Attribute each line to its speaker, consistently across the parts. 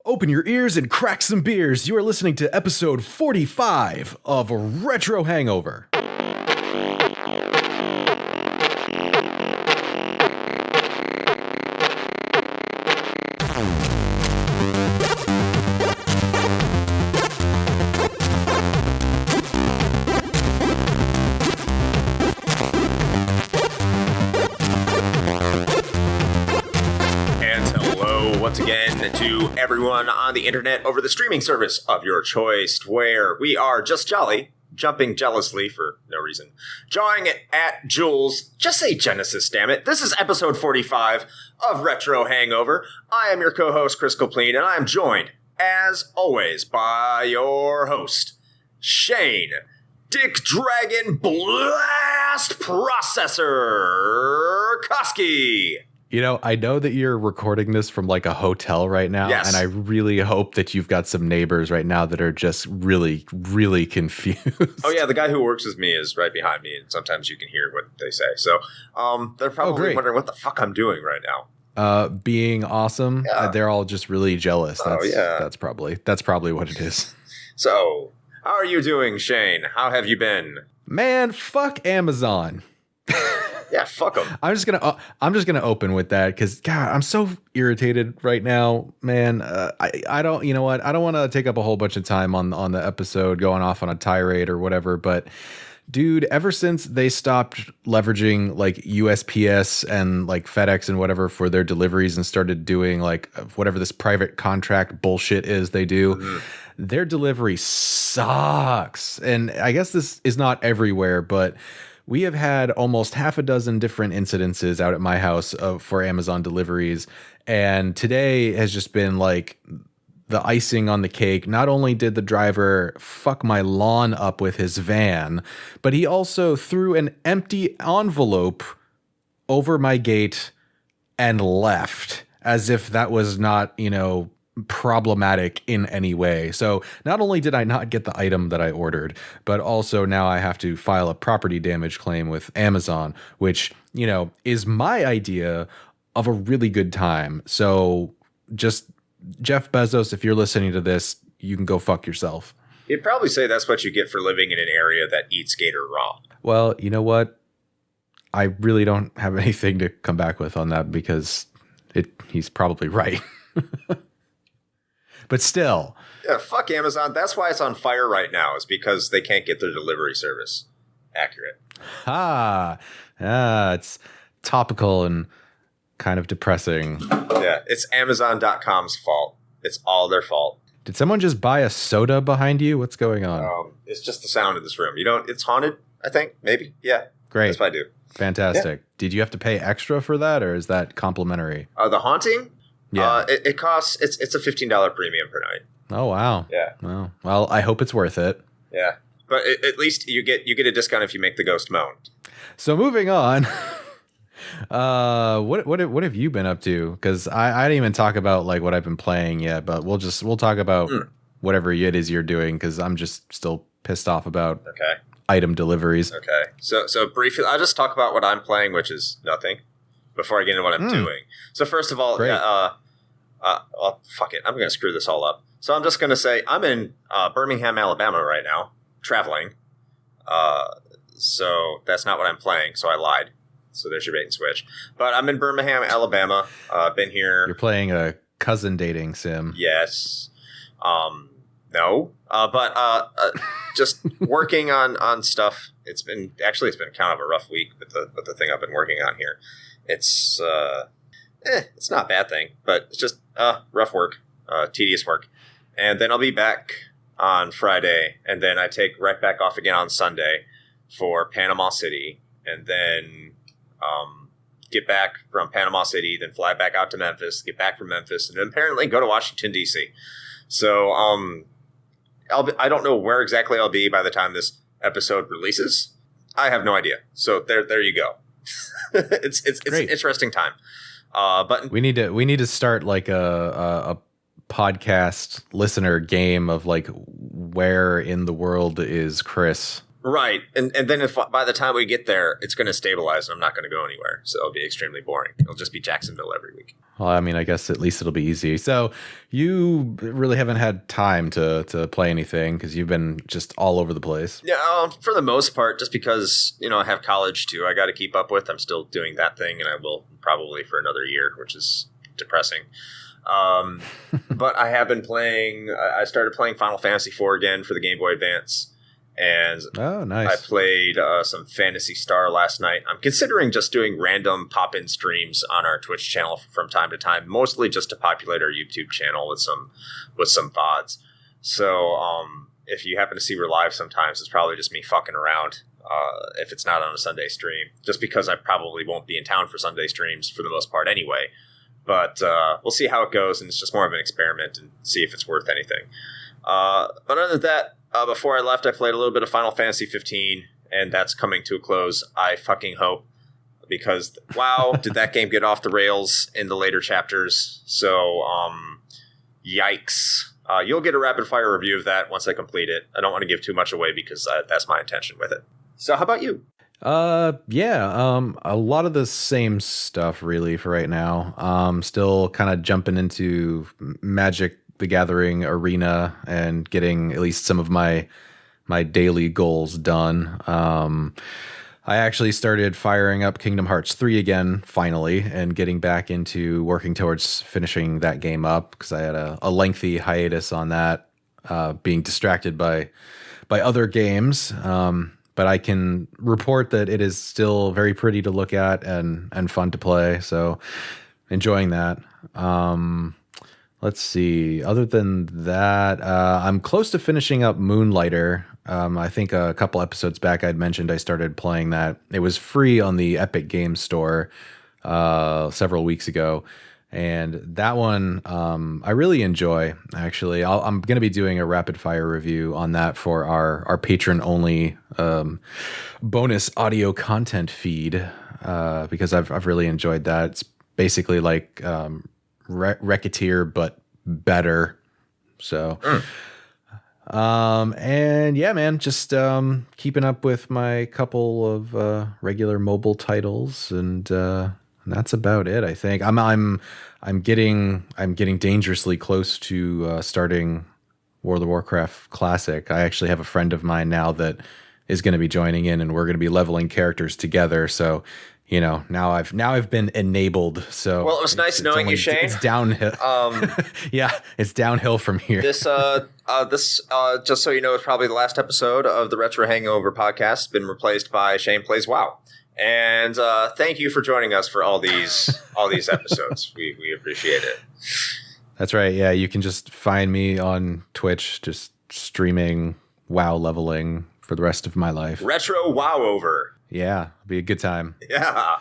Speaker 1: Open your ears and crack some beers. You are listening to episode 45 of Retro Hangover.
Speaker 2: Once again to everyone on the internet over the streaming service of your choice, where we are just jolly, jumping jealously for no reason, jawing at Jules. Just say Genesis, damn it. This is episode 45 of Retro Hangover. I am your co-host, Chris Copleen, and I am joined, as always, by your host, Shane Dick Dragon Blast Processor Koski.
Speaker 1: You know, I know that you're recording this from like a hotel right now,
Speaker 2: yes.
Speaker 1: And I really hope that you've got some neighbors right now that are just really, really confused.
Speaker 2: Oh, yeah, the guy who works with me is right behind me, and sometimes you can hear what they say. So they're probably wondering what the fuck I'm doing right now.
Speaker 1: Being awesome.
Speaker 2: Yeah.
Speaker 1: They're all just really jealous. That's probably what it is.
Speaker 2: So, how are you doing, Shane? How have you been?
Speaker 1: Man, fuck Amazon.
Speaker 2: Yeah, fuck them.
Speaker 1: I'm just gonna open with that because God, I'm so irritated right now, man. I don't, you know what? I don't want to take up a whole bunch of time on the episode going off on a tirade or whatever, but dude, ever since they stopped leveraging like USPS and like FedEx and whatever for their deliveries and started doing like whatever this private contract bullshit is they do, their delivery sucks. And I guess this is not everywhere, but we have had almost half a dozen different incidences out at my house for Amazon deliveries. And today has just been like the icing on the cake. Not only did the driver fuck my lawn up with his van, but he also threw an empty envelope over my gate and left as if that was not, problematic in any way. So not only did I not get the item that I ordered, but also now I have to file a property damage claim with Amazon, which, is my idea of a really good time. So just Jeff Bezos, if you're listening to this, you can go fuck yourself.
Speaker 2: You'd probably say that's what you get for living in an area that eats gator raw.
Speaker 1: Well, you know what? I really don't have anything to come back with on that because he's probably right. But still.
Speaker 2: Yeah, fuck Amazon. That's why it's on fire right now, is because they can't get their delivery service accurate.
Speaker 1: It's topical and kind of depressing.
Speaker 2: Yeah, it's Amazon.com's fault. It's all their fault.
Speaker 1: Did someone just buy a soda behind you? What's going on?
Speaker 2: It's just the sound of this room. It's haunted, I think, maybe. Yeah.
Speaker 1: Great.
Speaker 2: That's what I do.
Speaker 1: Fantastic. Yeah. Did you have to pay extra for that, or is that complimentary?
Speaker 2: The haunting?
Speaker 1: Yeah.
Speaker 2: It costs, it's a $15 premium per night.
Speaker 1: Oh, wow.
Speaker 2: Yeah.
Speaker 1: Well, I hope it's worth it.
Speaker 2: Yeah. But at least you get a discount if you make the ghost moan.
Speaker 1: So moving on, what have you been up to? Because I didn't even talk about like what I've been playing yet, but we'll talk about whatever it is you're doing because I'm just still pissed off about item deliveries.
Speaker 2: Okay. So briefly, I'll just talk about what I'm playing, which is nothing, before I get into what I'm doing. So first of all, well, fuck it. I'm going to screw this all up. So I'm just going to say I'm in Birmingham, Alabama right now, traveling. So that's not what I'm playing. So I lied. So there's your bait and switch. But I'm in Birmingham, Alabama. Been here.
Speaker 1: You're playing a cousin dating sim.
Speaker 2: Yes. No. But just working on stuff. It's been kind of a rough week with the thing I've been working on here. It's not a bad thing, but it's just rough work, tedious work. And then I'll be back on Friday, and then I take right back off again on Sunday for Panama City, and then get back from Panama City, then fly back out to Memphis, get back from Memphis, and then apparently go to Washington, D.C. So I don't know where exactly I'll be by the time this episode releases. I have no idea. So there you go. It's an interesting time. But
Speaker 1: we need to start like a podcast listener game of like where in the world is Chris
Speaker 2: Right. And then if by the time we get there, it's going to stabilize and I'm not going to go anywhere. So it'll be extremely boring. It'll just be Jacksonville every week.
Speaker 1: Well, I mean, I guess at least it'll be easy. So you really haven't had time to play anything because you've been just all over the place.
Speaker 2: Yeah, for the most part, just because, I have college too. I got to keep up with. I'm still doing that thing and I will probably for another year, which is depressing. But I have been playing. I started playing Final Fantasy IV again for the Game Boy Advance. And
Speaker 1: oh, nice.
Speaker 2: I played some Phantasy Star last night. I'm considering just doing random pop-in streams on our Twitch channel from time to time, mostly just to populate our YouTube channel with some VODs. So if you happen to see we're live sometimes, it's probably just me fucking around if it's not on a Sunday stream, just because I probably won't be in town for Sunday streams for the most part anyway. But we'll see how it goes, and it's just more of an experiment and see if it's worth anything. But other than that, before I left, I played a little bit of Final Fantasy 15, and that's coming to a close. I fucking hope, because wow, did that game get off the rails in the later chapters? So, yikes. You'll get a rapid fire review of that once I complete it. I don't want to give too much away because that's my intention with it. So, how about you?
Speaker 1: A lot of the same stuff really for right now. Still kind of jumping into Magic the Gathering arena and getting at least some of my daily goals done. I actually started firing up Kingdom Hearts 3 again, finally, and getting back into working towards finishing that game up because I had a lengthy hiatus on that, being distracted by other games. But I can report that it is still very pretty to look at and fun to play. So enjoying that. Let's see. Other than that, I'm close to finishing up Moonlighter. I think a couple episodes back I'd mentioned I started playing that. It was free on the Epic Games Store several weeks ago. And that one I really enjoy, actually. I'm going to be doing a rapid fire review on that for our patron-only bonus audio content feed because I've really enjoyed that. It's basically like Racketeer, but better. So, and yeah, man, just keeping up with my couple of regular mobile titles, and that's about it. I think I'm getting dangerously close to starting World of Warcraft Classic. I actually have a friend of mine now that is going to be joining in, and we're going to be leveling characters together. So, now I've been enabled. So
Speaker 2: well, it was nice knowing you, Shane.
Speaker 1: It's downhill. Yeah, it's downhill from here.
Speaker 2: This just so you know, it's probably the last episode of the Retro Hangover podcast. Been replaced by Shane Plays WoW. And thank you for joining us for all these episodes. We appreciate it.
Speaker 1: That's right. Yeah, you can just find me on Twitch, just streaming WoW leveling for the rest of my life.
Speaker 2: Retro WoW over.
Speaker 1: Yeah, it'll be a good time.
Speaker 2: Yeah.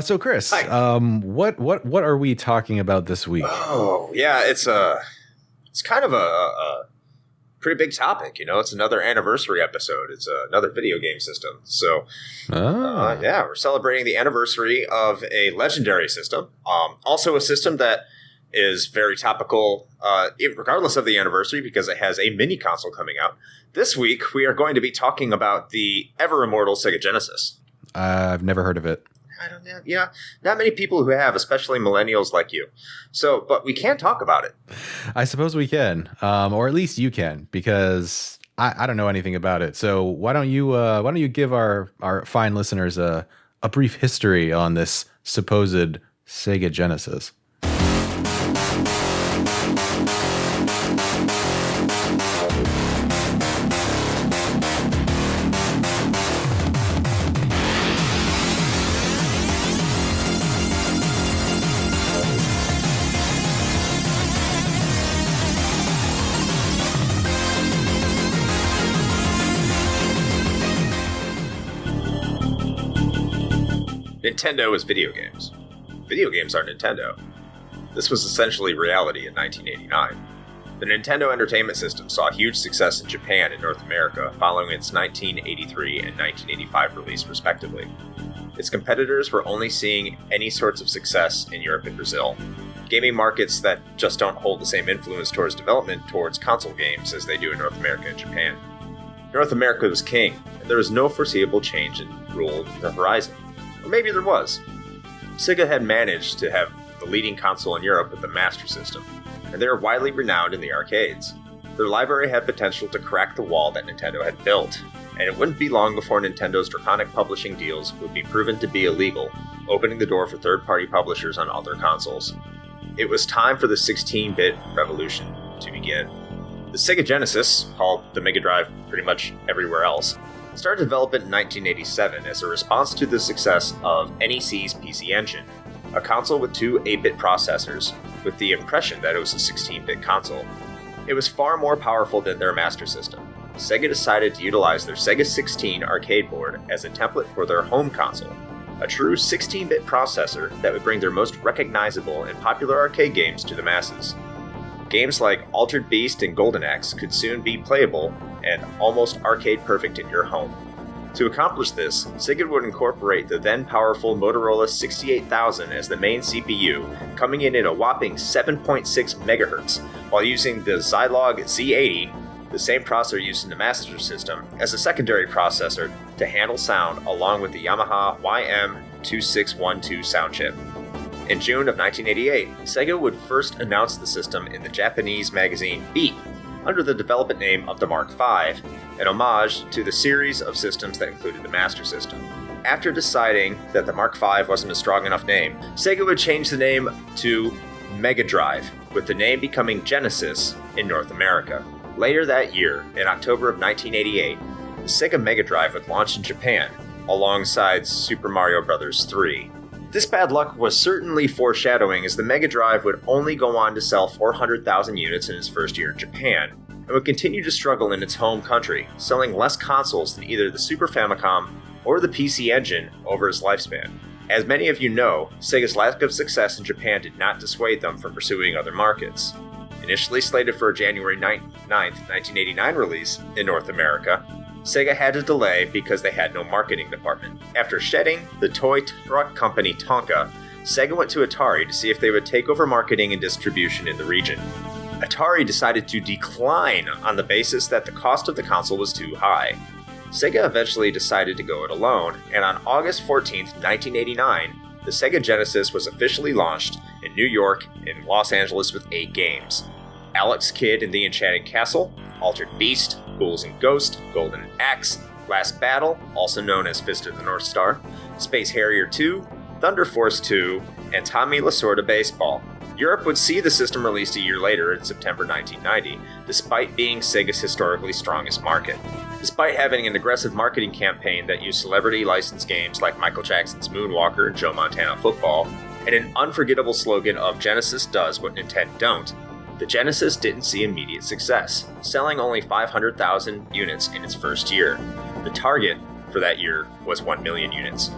Speaker 1: So Chris, what are we talking about this week?
Speaker 2: Oh, yeah, it's kind of a pretty big topic. It's another anniversary episode. It's another video game system. So, yeah, we're celebrating the anniversary of a legendary system. Also a system that is very topical, regardless of the anniversary, because it has a mini console coming out. This week, we are going to be talking about the ever-immortal Sega Genesis.
Speaker 1: I've never heard of it.
Speaker 2: I don't know. Yeah, not many people who have, especially millennials like you. So, but we can talk about it.
Speaker 1: I suppose we can, or at least you can, because I don't know anything about it. So why don't you give our fine listeners a brief history on this supposed Sega Genesis?
Speaker 2: Nintendo is video games. Video games are Nintendo. This was essentially reality in 1989. The Nintendo Entertainment System saw huge success in Japan and North America following its 1983 and 1985 release, respectively. Its competitors were only seeing any sorts of success in Europe and Brazil, gaming markets that just don't hold the same influence towards development towards console games as they do in North America and Japan. North America was king, and there was no foreseeable change in rule in the horizon. Or maybe there was. Sega had managed to have the leading console in Europe with the Master System, and they were widely renowned in the arcades. Their library had potential to crack the wall that Nintendo had built, and it wouldn't be long before Nintendo's draconic publishing deals would be proven to be illegal, opening the door for third-party publishers on other consoles. It was time for the 16-bit revolution to begin. The Sega Genesis, called the Mega Drive pretty much everywhere else, started development in 1987 as a response to the success of NEC's PC Engine, a console with two 8-bit processors, with the impression that it was a 16-bit console. It was far more powerful than their Master System. Sega decided to utilize their Sega 16 arcade board as a template for their home console, a true 16-bit processor that would bring their most recognizable and popular arcade games to the masses. Games like Altered Beast and Golden Axe could soon be playable and almost arcade-perfect in your home. To accomplish this, Sega would incorporate the then-powerful Motorola 68000 as the main CPU, coming in at a whopping 7.6 MHz, while using the Zilog Z80, the same processor used in the Master System, as a secondary processor to handle sound along with the Yamaha YM2612 sound chip. In June of 1988, Sega would first announce the system in the Japanese magazine Beat, under the development name of the Mark V, an homage to the series of systems that included the Master System. After deciding that the Mark V wasn't a strong enough name, Sega would change the name to Mega Drive, with the name becoming Genesis in North America. Later that year, in October of 1988, the Sega Mega Drive would launch in Japan, alongside Super Mario Bros. 3. This bad luck was certainly foreshadowing, as the Mega Drive would only go on to sell 400,000 units in its first year in Japan, and would continue to struggle in its home country, selling less consoles than either the Super Famicom or the PC Engine over its lifespan. As many of you know, Sega's lack of success in Japan did not dissuade them from pursuing other markets. Initially slated for a January 9th, 1989 release in North America, Sega had to delay because they had no marketing department. After shedding the toy truck company Tonka, Sega went to Atari to see if they would take over marketing and distribution in the region. Atari decided to decline on the basis that the cost of the console was too high. Sega eventually decided to go it alone, and on August 14, 1989, the Sega Genesis was officially launched in New York and Los Angeles with 8 games. Alex Kidd and the Enchanted Castle, Altered Beast, Ghouls and Ghosts, Golden Axe, Last Battle, also known as Fist of the North Star, Space Harrier 2, Thunder Force 2, and Tommy Lasorda Baseball. Europe would see the system released a year later in September 1990, despite being Sega's historically strongest market. Despite having an aggressive marketing campaign that used celebrity licensed games like Michael Jackson's Moonwalker and Joe Montana Football, and an unforgettable slogan of Genesis does what Nintendon't, the Genesis didn't see immediate success, selling only 500,000 units in its first year. The target for that year was 1 million units.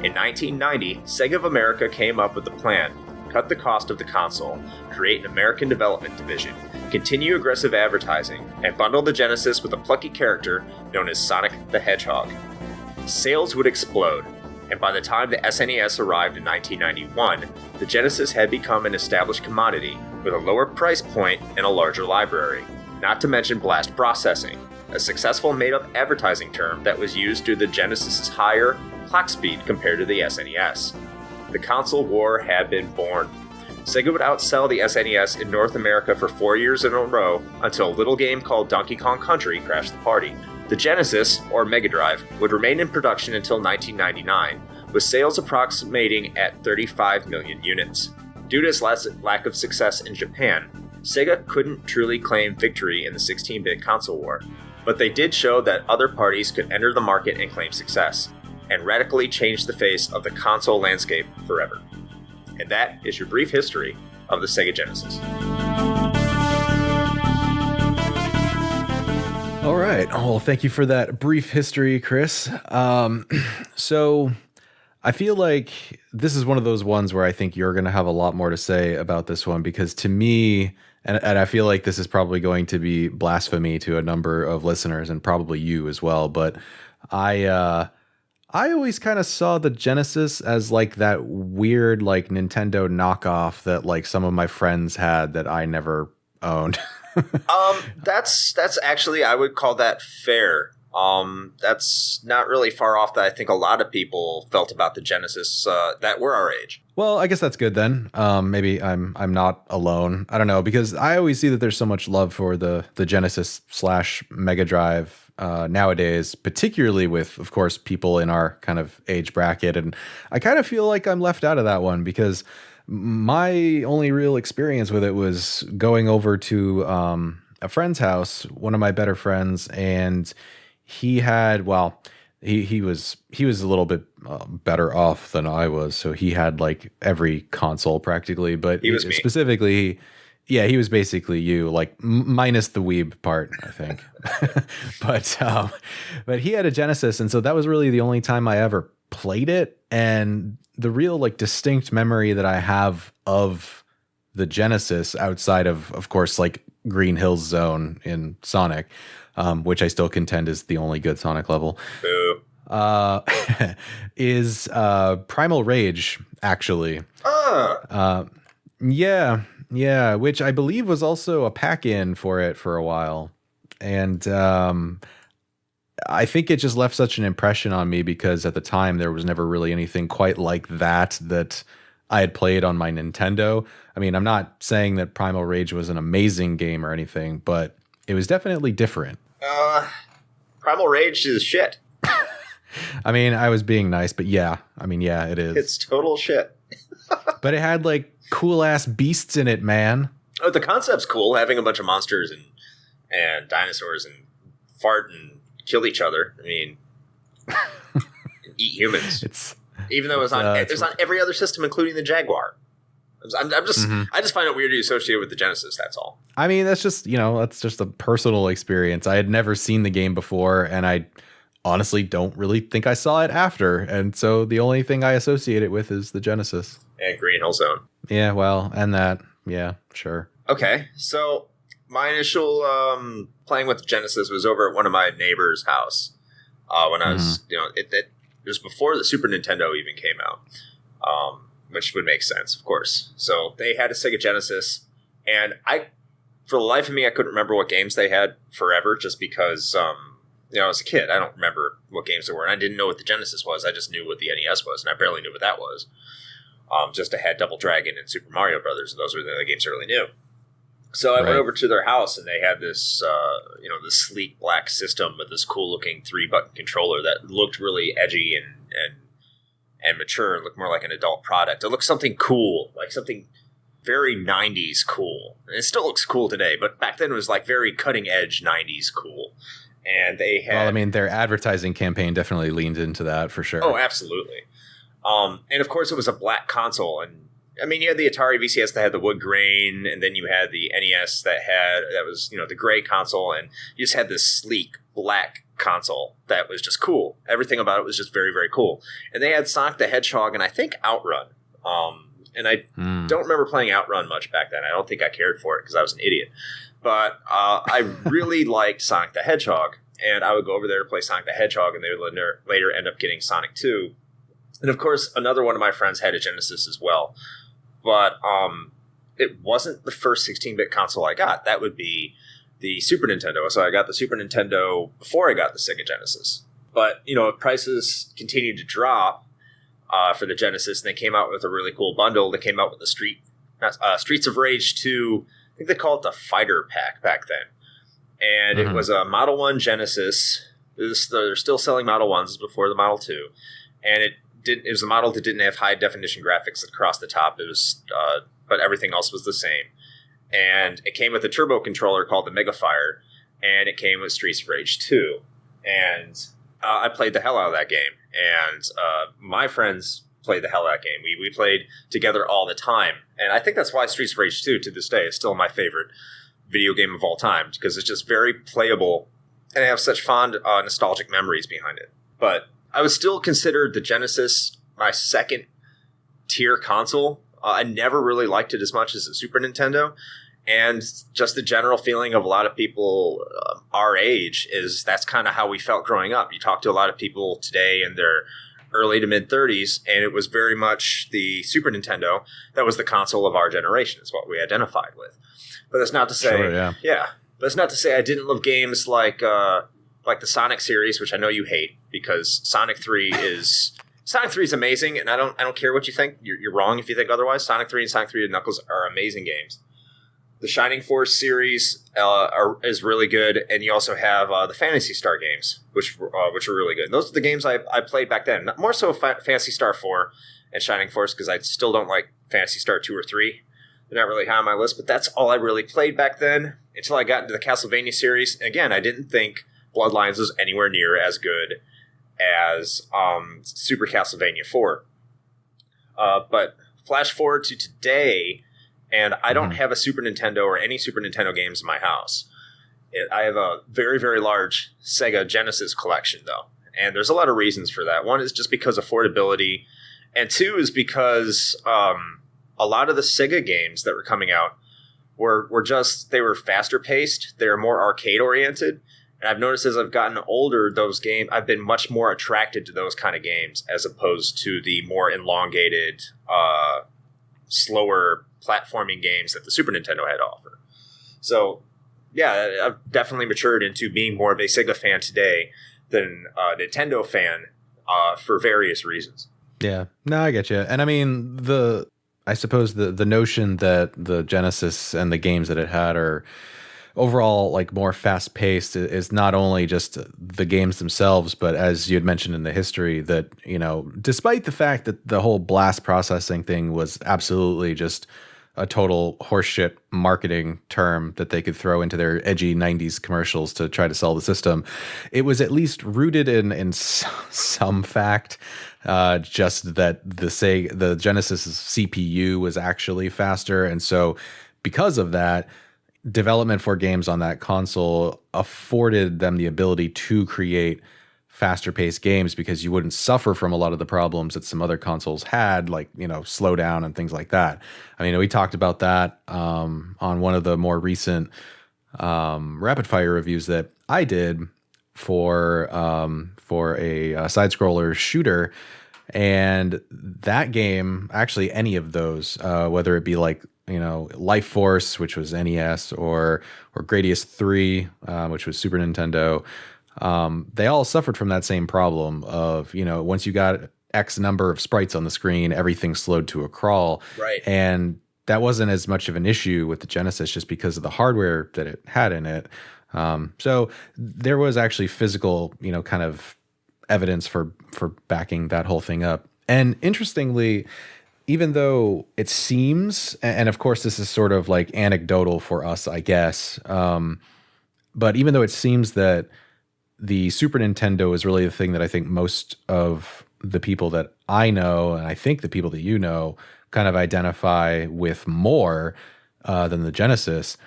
Speaker 2: In 1990, Sega of America came up with a plan: cut the cost of the console, create an American development division, continue aggressive advertising, and bundle the Genesis with a plucky character known as Sonic the Hedgehog. Sales would explode, and by the time the SNES arrived in 1991, the Genesis had become an established commodity with a lower price point and a larger library, not to mention blast processing, a successful made-up advertising term that was used due to the Genesis's higher clock speed compared to the SNES. The console war had been born. Sega would outsell the SNES in North America for 4 years in a row until a little game called Donkey Kong Country crashed the party. The Genesis, or Mega Drive, would remain in production until 1999, with sales approximating at 35 million units. Due to its lack of success in Japan, Sega couldn't truly claim victory in the 16-bit console war, but they did show that other parties could enter the market and claim success, and radically change the face of the console landscape forever. And that is your brief history of the Sega Genesis.
Speaker 1: All right. Well, thank you for that brief history, Chris. So I feel like this is one of those ones where I think you're going to have a lot more to say about this one, because to me, and I feel like this is probably going to be blasphemy to a number of listeners and probably you as well, but I always kind of saw the Genesis as like that weird like Nintendo knockoff that like some of my friends had that I never owned.
Speaker 2: That's actually, I would call that fair. That's not really far off that I think a lot of people felt about the Genesis that were our age.
Speaker 1: Well, I guess that's good then. Maybe I'm not alone. I don't know, because I always see that there's so much love for the Genesis / Mega Drive nowadays, particularly with, of course, people in our kind of age bracket, and I kind of feel like I'm left out of that one because my only real experience with it was going over to a friend's house, one of my better friends, and he had, well, he was a little bit better off than I was, so he had like every console practically, but
Speaker 2: He was me.
Speaker 1: specifically, yeah, he was basically you, like minus the weeb part, I think. But he had a Genesis, and so that was really the only time I ever played it, and the real like distinct memory that I have of the Genesis outside of course, like Green Hills Zone in Sonic, which I still contend is the only good Sonic level, is Primal Rage, actually. Yeah, which I believe was also a pack-in for it for a while. And I think it just left such an impression on me because at the time there was never really anything quite like that I had played on my Nintendo. I mean, I'm not saying that Primal Rage was an amazing game or anything, but it was definitely different.
Speaker 2: Primal Rage is shit.
Speaker 1: I mean, I was being nice, but yeah. I mean, yeah, it is.
Speaker 2: It's total shit.
Speaker 1: But it had like cool ass beasts in it, man.
Speaker 2: Oh, the concept's cool, having a bunch of monsters and dinosaurs and fart and kill each other. I mean, eat humans. Even though it was on every other system, including the Jaguar. I just find it weird to associate with the Genesis. That's all. I
Speaker 1: mean, that's just a personal experience. I had never seen the game before, and I honestly don't really think I saw it after. And so the only thing I associate it with is the Genesis.
Speaker 2: And Green Hill Zone.
Speaker 1: Yeah, well, and that. Yeah, sure.
Speaker 2: Okay, so my initial playing with the Genesis was over at one of my neighbor's house when I was, it was before the Super Nintendo even came out, which would make sense, of course. So they had a Sega Genesis, and for the life of me, I couldn't remember what games they had forever, just because, as a kid, I don't remember what games there were, and I didn't know what the Genesis was. I just knew what the NES was, and I barely knew what that was. Just I had Double Dragon and Super Mario Brothers, and those were the only games I really knew. So I went over to their house, and they had this, this sleek black system with this cool-looking 3-button controller that looked really edgy and mature, and looked more like an adult product. It looked something cool, like something very 90s cool. And it still looks cool today, but back then it was like very cutting-edge 90s cool. And they had...
Speaker 1: Well, I mean, their advertising campaign definitely leaned into that, for sure.
Speaker 2: Oh, absolutely. And of course, it was a black console, and I mean, you had the Atari VCS that had the wood grain, and then you had the NES that was the gray console, and you just had this sleek black console that was just cool. Everything about it was just very, very cool. And they had Sonic the Hedgehog and I think Outrun. And I don't remember playing Outrun much back then. I don't think I cared for it because I was an idiot. But I really liked Sonic the Hedgehog, and I would go over there to play Sonic the Hedgehog, and they would later end up getting Sonic 2. And of course, another one of my friends had a Genesis as well. But it wasn't the first 16-bit console I got. That would be the Super Nintendo. So I got the Super Nintendo before I got the Sega Genesis. But, prices continued to drop for the Genesis, and they came out with a really cool bundle. They came out with the Streets of Rage 2. I think they call it the Fighter Pack back then. And it was a Model 1 Genesis. They're still selling Model 1s before the Model 2. And it was a model that didn't have high definition graphics across the top. It was, but everything else was the same. And it came with a turbo controller called the Megafire, and it came with Streets of Rage 2. And I played the hell out of that game. And my friends played the hell out of that game. We played together all the time. And I think that's why Streets of Rage 2 to this day is still my favorite video game of all time, because it's just very playable, and I have such fond nostalgic memories behind it. But I was still considered the Genesis my second tier console. I never really liked it as much as the Super Nintendo. And just the general feeling of a lot of people our age is that's kind of how we felt growing up. You talk to a lot of people today in their early to mid 30s, and it was very much the Super Nintendo that was the console of our generation, is what we identified with. But that's not to say,
Speaker 1: Sure, yeah.
Speaker 2: But that's not to say I didn't love games like like the Sonic series, which I know you hate because Sonic 3 is amazing, and I don't care what you think. You're wrong if you think otherwise. Sonic 3 and Sonic 3 Knuckles are amazing games. The Shining Force series is really good, and you also have the Phantasy Star games, which are really good. And those are the games I played back then. More so Phantasy Star 4 and Shining Force, because I still don't like Phantasy Star 2 or 3. They're not really high on my list, but that's all I really played back then until I got into the Castlevania series. And again, I didn't think Bloodlines was anywhere near as good as Super Castlevania 4. But flash forward to today, and I don't have a Super Nintendo or any Super Nintendo games in my house. I have a very, very large Sega Genesis collection, though. And there's a lot of reasons for that. One is just because affordability. And two is because a lot of the Sega games that were coming out were they were faster paced. They were more arcade oriented. And I've noticed as I've gotten older, I've been much more attracted to those kind of games as opposed to the more elongated, slower platforming games that the Super Nintendo had to offer. So, yeah, I've definitely matured into being more of a Sega fan today than a Nintendo fan for various reasons.
Speaker 1: Yeah, no, I get you. And I mean, I suppose the notion that the Genesis and the games that it had are overall like more fast paced is not only just the games themselves, but as you had mentioned in the history that, you know, despite the fact that the whole blast processing thing was absolutely just a total horseshit marketing term that they could throw into their edgy 90s commercials to try to sell the system, it was at least rooted in some fact. Just that the Genesis CPU was actually faster. And so because of that, development for games on that console afforded them the ability to create faster paced games because you wouldn't suffer from a lot of the problems that some other consoles had, like, you know, slow down and things like that. I mean, we talked about that on one of the more recent rapid fire reviews that I did for a side scroller shooter. And that game, actually any of those, whether it be like, you know, Life Force, which was NES, or Gradius 3, which was Super Nintendo, they all suffered from that same problem of, you know, once you got X number of sprites on the screen, everything slowed to a crawl.
Speaker 2: Right.
Speaker 1: And that wasn't as much of an issue with the Genesis just because of the hardware that it had in it. So there was actually physical, you know, kind of evidence for backing that whole thing up. And interestingly, even though it seems, and of course this is sort of like anecdotal for us, I guess, but even though it seems that the Super Nintendo is really the thing that I think most of the people that I know, and I think the people that you know, kind of identify with more than the Genesis.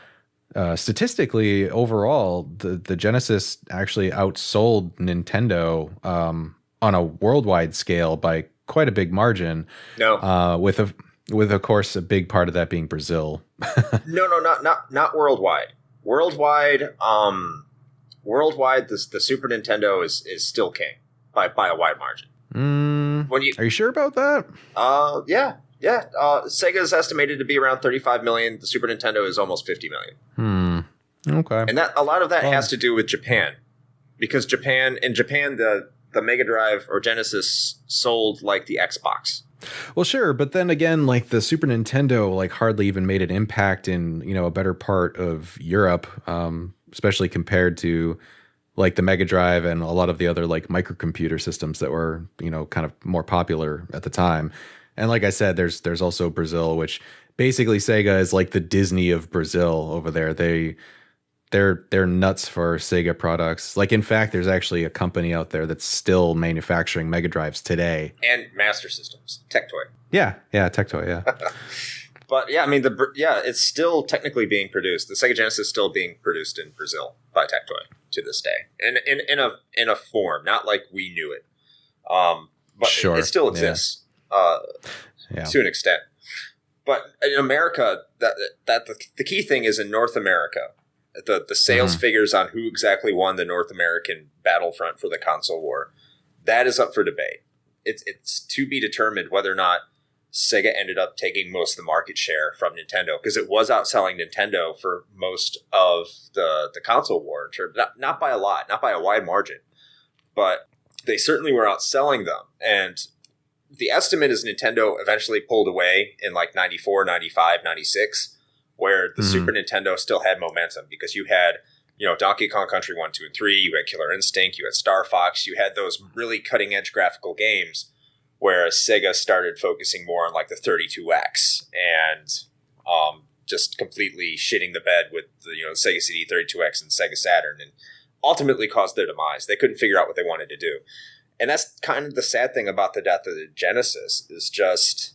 Speaker 1: Statistically, overall, the Genesis actually outsold Nintendo on a worldwide scale by quite a big margin.
Speaker 2: No,
Speaker 1: with of course a big part of that being Brazil.
Speaker 2: no, not worldwide. Worldwide, the Super Nintendo is still king by a wide margin.
Speaker 1: Are you sure about that?
Speaker 2: Yeah. Sega is estimated to be around 35 million. The Super Nintendo is almost 50 million.
Speaker 1: Okay.
Speaker 2: And that a lot of that has to do with Japan, because in Japan the Mega Drive or Genesis sold like the Xbox.
Speaker 1: Well, sure, but then again, like the Super Nintendo, like hardly even made an impact in, you know, a better part of Europe, especially compared to like the Mega Drive and a lot of the other like microcomputer systems that were, you know, kind of more popular at the time. And like I said, there's also Brazil, which basically Sega is like the Disney of Brazil over there. They're nuts for Sega products. Like, in fact, there's actually a company out there that's still manufacturing Mega Drives today.
Speaker 2: And Master Systems, Tectoy.
Speaker 1: Yeah, Tectoy, yeah.
Speaker 2: But yeah, I mean, it's still technically being produced. The Sega Genesis is still being produced in Brazil by Tectoy to this day, in a form, not like we knew it. But
Speaker 1: sure,
Speaker 2: it still exists to an extent. But in America, the key thing is in North America, the sales figures on who exactly won the North American battlefront for the console war, that is up for debate. It's to be determined whether or not Sega ended up taking most of the market share from Nintendo because it was outselling Nintendo for most of the console war. Not by a lot, not by a wide margin, but they certainly were outselling them. And the estimate is Nintendo eventually pulled away in like 94, 95, 96, where the Super Nintendo still had momentum because you had, Donkey Kong Country 1, 2, and 3, you had Killer Instinct, you had Star Fox, you had those really cutting-edge graphical games, whereas Sega started focusing more on like the 32X and just completely shitting the bed with the Sega CD 32X and Sega Saturn, and ultimately caused their demise. They couldn't figure out what they wanted to do. And that's kind of the sad thing about the death of the Genesis, is just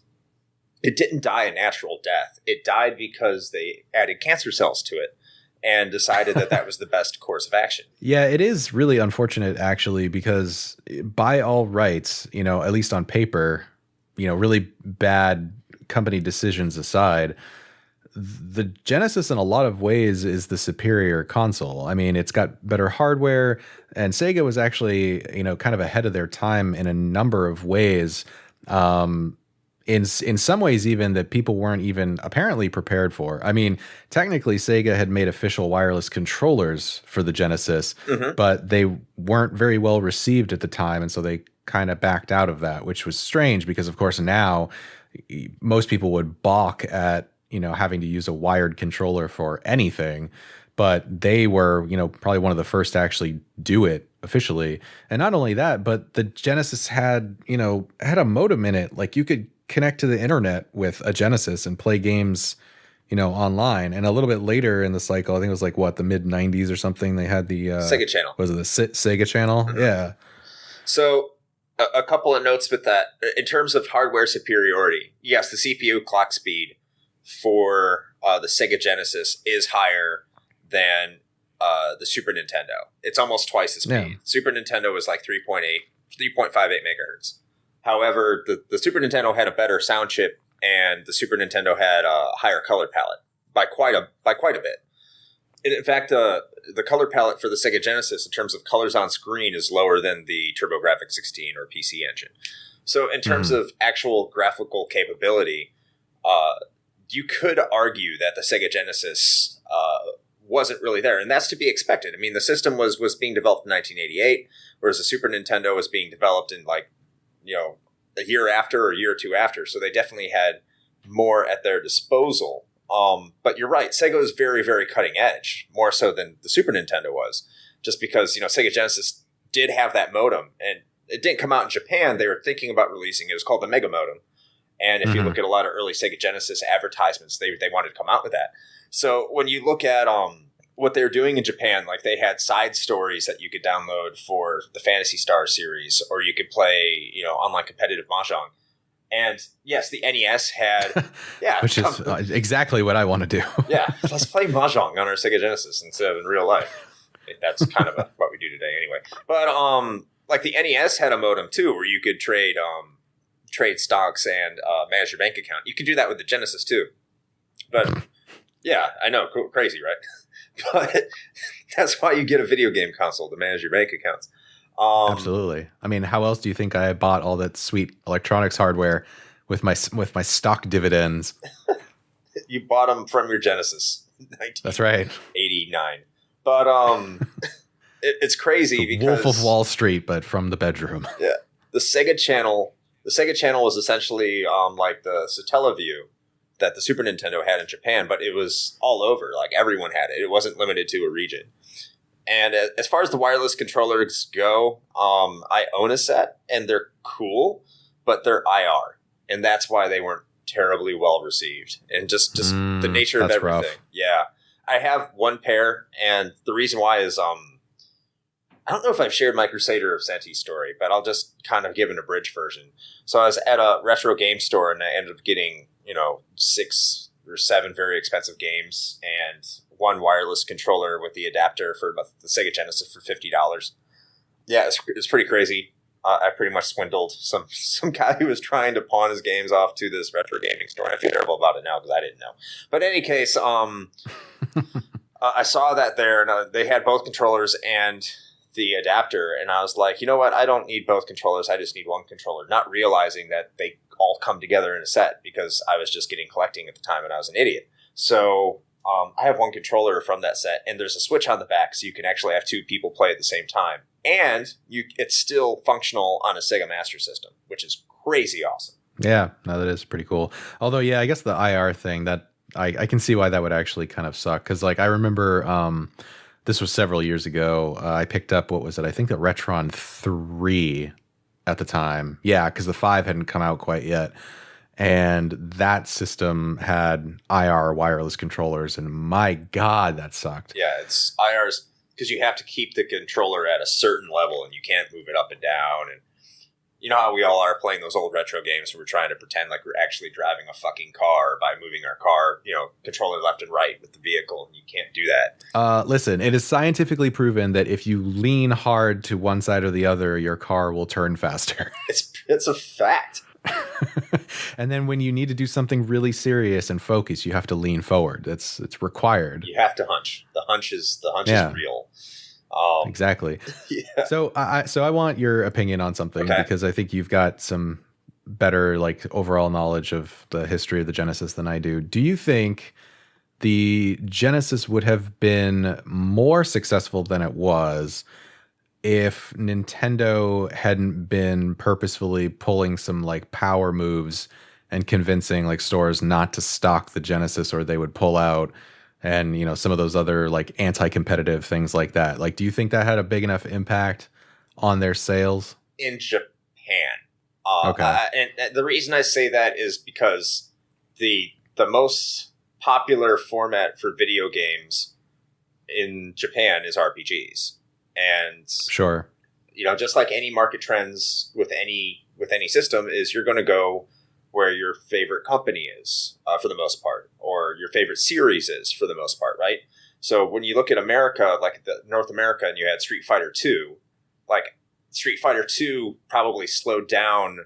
Speaker 2: it didn't die a natural death. It died because they added cancer cells to it and decided that was the best course of action.
Speaker 1: Yeah, it is really unfortunate, actually, because by all rights, at least on paper, really bad company decisions aside, the Genesis in a lot of ways is the superior console. I mean, it's got better hardware, and Sega was actually, kind of ahead of their time in a number of ways. In some ways even that people weren't even apparently prepared for. I mean, technically Sega had made official wireless controllers for the Genesis, but they weren't very well received at the time, and so they kind of backed out of that, which was strange because, of course, now most people would balk at, having to use a wired controller for anything, but they were, probably one of the first to actually do it officially. And not only that, but the Genesis had a modem in it. Like, you could connect to the internet with a Genesis and play games, online. And a little bit later in the cycle, I think it was like the mid 90s or something, they had the
Speaker 2: Sega Channel.
Speaker 1: Was it the Sega Channel? Yeah.
Speaker 2: So a couple of notes with that. In terms of hardware superiority, yes, the CPU clock speed for the Sega Genesis is higher than the Super Nintendo. It's almost twice the speed. Yeah. Super Nintendo was like 3.58 megahertz. However, the Super Nintendo had a better sound chip, and the Super Nintendo had a higher color palette by quite a bit. And in fact, the color palette for the Sega Genesis, in terms of colors on screen, is lower than the TurboGrafx 16 or PC Engine. So, in terms of actual graphical capability, you could argue that the Sega Genesis wasn't really there, and that's to be expected. I mean, the system was being developed in 1988, whereas the Super Nintendo was being developed in a year after or a year or two after. So they definitely had more at their disposal. But you're right, Sega was very, very cutting edge, more so than the Super Nintendo was, just because, Sega Genesis did have that modem, and it didn't come out in Japan. They were thinking about releasing it. It was called the Mega Modem. And if you look at a lot of early Sega Genesis advertisements, they wanted to come out with that. So when you look at what they were doing in Japan, like, they had side stories that you could download for the Phantasy Star series, or you could play, online competitive Mahjong. And yes, the NES had,
Speaker 1: which is exactly what I want to do.
Speaker 2: Yeah, let's play Mahjong on our Sega Genesis instead of in real life. That's kind of what we do today anyway. But like, the NES had a modem too, where you could trade stocks and manage your bank account. You could do that with the Genesis too. But yeah, I know, crazy, right? But that's why you get a video game console, to manage your bank accounts.
Speaker 1: Absolutely. I mean, how else do you think I bought all that sweet electronics hardware with my stock dividends?
Speaker 2: You bought them from your Genesis.
Speaker 1: That's right.
Speaker 2: 89. But it's crazy because
Speaker 1: Wolf of Wall Street, but from the bedroom.
Speaker 2: Yeah. The Sega Channel was essentially like the Satellaview that the Super Nintendo had in Japan, but it was all over. Like, everyone had it. It wasn't limited to a region. And as far as the wireless controllers go, I own a set, and they're cool, but they're IR. And that's why they weren't terribly well received. And just the nature of everything. Rough. Yeah. I have one pair, and the reason why is I don't know if I've shared my Crusader of Senti story, but I'll just kind of give an abridged version. So I was at a retro game store, and I ended up getting 6 or 7 very expensive games and one wireless controller with the adapter for the Sega Genesis for $50. Yeah, it's pretty crazy. I pretty much swindled some guy who was trying to pawn his games off to this retro gaming store. And I feel terrible about it now because I didn't know. But in any case, I saw that there, and they had both controllers, and the adapter, and I was like, you know what? I don't need both controllers. I just need one controller, not realizing that they all come together in a set because I was just getting collecting at the time and I was an idiot. So I have one controller from that set, and there's a switch on the back so you can actually have two people play at the same time. And it's still functional on a Sega Master System, which is crazy awesome.
Speaker 1: Yeah, no, that is pretty cool. Although, yeah, I guess the IR thing, that I can see why that would actually kind of suck. Because, like, I remember this was several years ago. I picked up, what was it? I think the Retron 3 at the time. Yeah, because the 5 hadn't come out quite yet. And that system had IR wireless controllers, and my God, that sucked.
Speaker 2: Yeah, it's IRs because you have to keep the controller at a certain level, and you can't move it up and down. And you know how we all are playing those old retro games where we're trying to pretend like we're actually driving a fucking car by moving our car, controller left and right with the vehicle, and you can't do that.
Speaker 1: Listen, it is scientifically proven that if you lean hard to one side or the other, your car will turn faster.
Speaker 2: It's a fact.
Speaker 1: And then when you need to do something really serious and focus, you have to lean forward. It's required.
Speaker 2: You have to hunch. The hunch is real.
Speaker 1: Exactly.
Speaker 2: Yeah.
Speaker 1: So I want your opinion on something, because I think you've got some better like overall knowledge of the history of the Genesis than I do. Do you think the Genesis would have been more successful than it was if Nintendo hadn't been purposefully pulling some like power moves and convincing like stores not to stock the Genesis, or they would pull out, and some of those other like anti-competitive things like that? Like, do you think that had a big enough impact on their sales
Speaker 2: in Japan?
Speaker 1: Okay.
Speaker 2: And the reason I say that is because the most popular format for video games in Japan is RPGs. And
Speaker 1: sure,
Speaker 2: just like any market trends with any system, is you're going to go where your favorite company is for the most part, or your favorite series is for the most part, right? So when you look at America, like North America, and you had Street Fighter 2, like Street Fighter 2 probably slowed down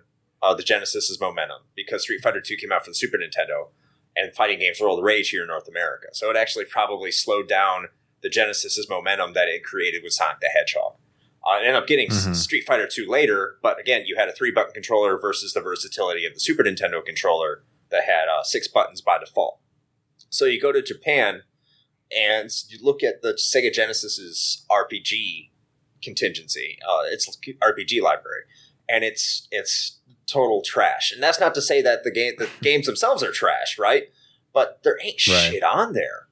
Speaker 2: the Genesis's momentum, because Street Fighter 2 came out for the Super Nintendo, and fighting games were all the rage here in North America. So it actually probably slowed down the Genesis's momentum that it created with Sonic the Hedgehog. It ended up getting Street Fighter 2 later, but again, you had a 3-button controller versus the versatility of the Super Nintendo controller that had 6 buttons by default. So you go to Japan, and you look at the Sega Genesis's RPG contingency, its RPG library, and it's total trash. And that's not to say that the games themselves are trash, right? But there ain't shit on there.